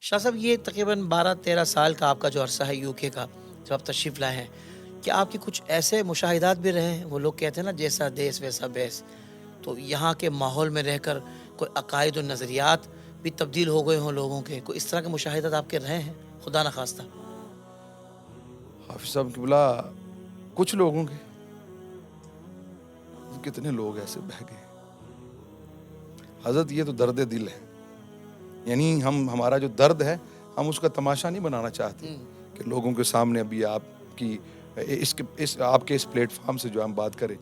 شاہ صاحب یہ تقریباً 12-13 سال کا آپ کا جو عرصہ ہے یو کے کا، جب آپ تشریف لائے ہیں، کیا آپ کے کچھ ایسے مشاہدات بھی رہے ہیں؟ وہ لوگ کہتے ہیں نا جیسا دیس ویسا بیس، تو یہاں کے ماحول میں رہ کر کوئی عقائد و نظریات بھی تبدیل ہو گئے ہوں لوگوں کے، کوئی اس طرح کے مشاہدات آپ کے رہے ہیں خدا نخواستہ؟ حافظ صاحب قبلہ کچھ لوگوں کے، کتنے لوگ ایسے بہ گئے حضرت. یہ تو درد دل ہے، یعنی ہمارا جو درد ہے ہم اس کا تماشا نہیں بنانا چاہتے کہ لوگوں کے سامنے ابھی آپ کی آپ کے اس پلیٹ فارم سے جو ہم بات کریں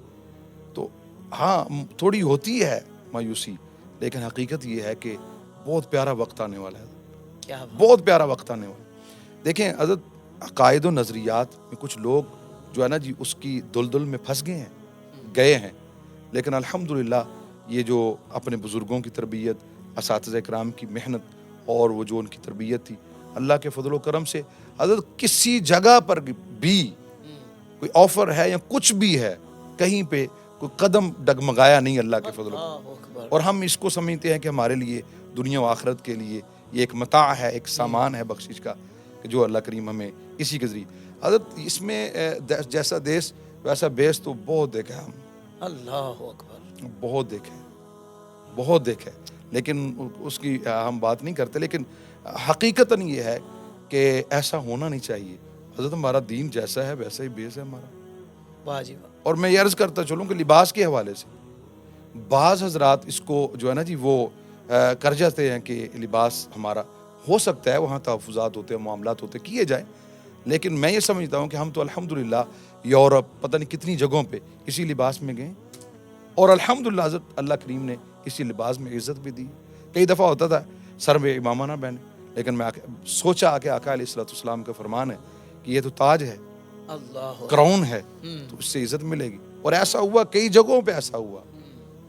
تو ہاں تھوڑی ہوتی ہے مایوسی، لیکن حقیقت یہ ہے کہ بہت پیارا وقت آنے والا ہے. کیا بات؟ بہت پیارا وقت آنے والا. دیکھیں حضرت، عقائد و نظریات میں کچھ لوگ جو ہے نا جی اس کی دلدل میں پھنس گئے ہیں، لیکن الحمدللہ یہ جو اپنے بزرگوں کی تربیت، اساتذہ کرام کی محنت اور وہ جو ان کی تربیت تھی، اللہ کے فضل و کرم سے حضرت کسی جگہ پر بھی کوئی آفر ہے یا کچھ بھی ہے، کہیں پہ کوئی قدم ڈگمگایا نہیں اللہ کے فضل و کرم. اللہ اکبر. اور ہم اس کو سمجھتے ہیں کہ ہمارے لیے دنیا و آخرت کے لیے یہ ایک متاع ہے، ایک سامان ہے بخشش کا، کہ جو اللہ کریم ہمیں اسی کے ذریعے. حضرت اس میں جیسا دیس ویسا بیس تو بہت دیکھا ہم، اللہ اکبر. بہت دیکھا ہے، لیکن اس کی ہم بات نہیں کرتے. لیکن حقیقتاً یہ ہے کہ ایسا ہونا نہیں چاہیے. حضرت ہمارا دین جیسا ہے ویسا ہی بیس ہے ہمارا. واہ جی واہ. اور میں یہ عرض کرتا چلوں کہ لباس کے حوالے سے بعض حضرات اس کو جو ہے نا جی وہ کر جاتے ہیں کہ لباس ہمارا ہو سکتا ہے، وہاں تحفظات ہوتے ہیں، معاملات ہوتے ہیں، کیے جائیں، لیکن میں یہ سمجھتا ہوں کہ ہم تو الحمدللہ یورپ پتہ نہیں کتنی جگہوں پہ اسی لباس میں گئے، اور الحمدللہ حضرت اللہ کریم نے اسی لباس میں عزت بھی دی. کئی دفعہ ہوتا تھا سر میں امامہ نہ پہنے، لیکن میں سوچا کہ آقا علیہ الصلوۃ والسلام کا فرمان ہے کہ یہ تو تاج ہے، اللہ کراؤن ہے، تو اس سے عزت ملے گی. اور ایسا ہوا، کئی جگہوں پہ ایسا ہوا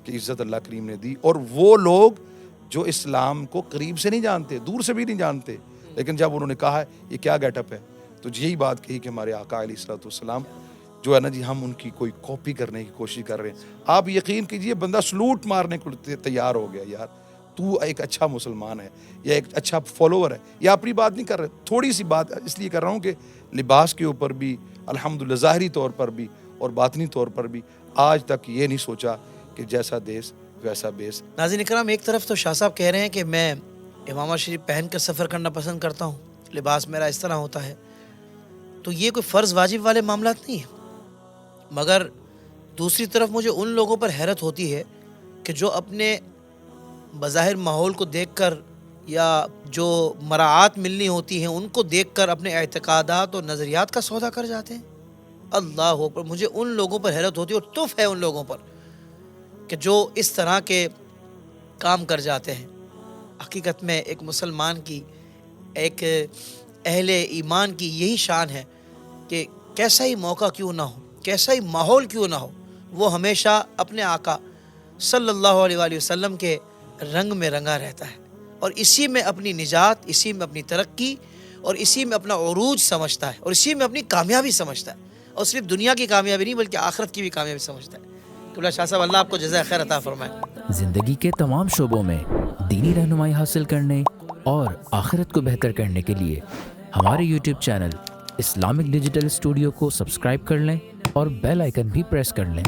کہ عزت اللہ کریم نے دی. اور وہ لوگ جو اسلام کو قریب سے نہیں جانتے، دور سے بھی نہیں جانتے، لیکن جب انہوں نے کہا یہ کیا گیٹ اپ ہے، تو یہی بات کہی کہ ہمارے آقا علیہ الصلوۃ والسلام جو ہے نا جی ہم ان کی کوئی کاپی کرنے کی کوشش کر رہے ہیں. آپ یقین کیجئے بندہ سلوٹ مارنے کو تیار ہو گیا. یار تو ایک اچھا مسلمان ہے یا ایک اچھا فالوور ہے. یا اپنی بات نہیں کر رہے، تھوڑی سی بات اس لیے کر رہا ہوں کہ لباس کے اوپر بھی الحمدللہ ظاہری طور پر بھی اور باطنی طور پر بھی آج تک یہ نہیں سوچا کہ جیسا دیس ویسا بیس. ناظرین اکرام، ایک طرف تو شاہ صاحب کہہ رہے ہیں کہ میں امامہ شریف پہن کر سفر کرنا پسند کرتا ہوں، لباس میرا اس طرح ہوتا ہے، تو یہ کوئی فرض واجب والے معاملات نہیں ہیں. مگر دوسری طرف مجھے ان لوگوں پر حیرت ہوتی ہے کہ جو اپنے بظاہر ماحول کو دیکھ کر یا جو مراعات ملنی ہوتی ہیں ان کو دیکھ کر اپنے اعتقادات اور نظریات کا سودا کر جاتے ہیں. اللہ اکبر. مجھے ان لوگوں پر حیرت ہوتی ہے اور تف ہے ان لوگوں پر کہ جو اس طرح کے کام کر جاتے ہیں. حقیقت میں ایک مسلمان کی، ایک اہل ایمان کی یہی شان ہے کہ کیسا ہی موقع کیوں نہ ہو، کیسا ہی ماحول کیوں نہ ہو، وہ ہمیشہ اپنے آقا صلی اللہ علیہ وآلہ وسلم کے رنگ میں رنگا رہتا ہے، اور اسی میں اپنی نجات، اسی میں اپنی ترقی، اور اسی میں اپنا عروج سمجھتا ہے، اور اسی میں اپنی کامیابی سمجھتا ہے. اور صرف دنیا کی کامیابی نہیں بلکہ آخرت کی بھی کامیابی سمجھتا ہے. قبلہ شاہ صاحب اللہ آپ کو جزائے خیر عطا فرمائے. زندگی کے تمام شعبوں میں دینی رہنمائی حاصل کرنے اور آخرت کو بہتر کرنے کے لیے ہمارے YouTube channel Islamic digital studio کو سبسکرائب کر لیں اور بیل آئیکن بھی پریس کر لیں.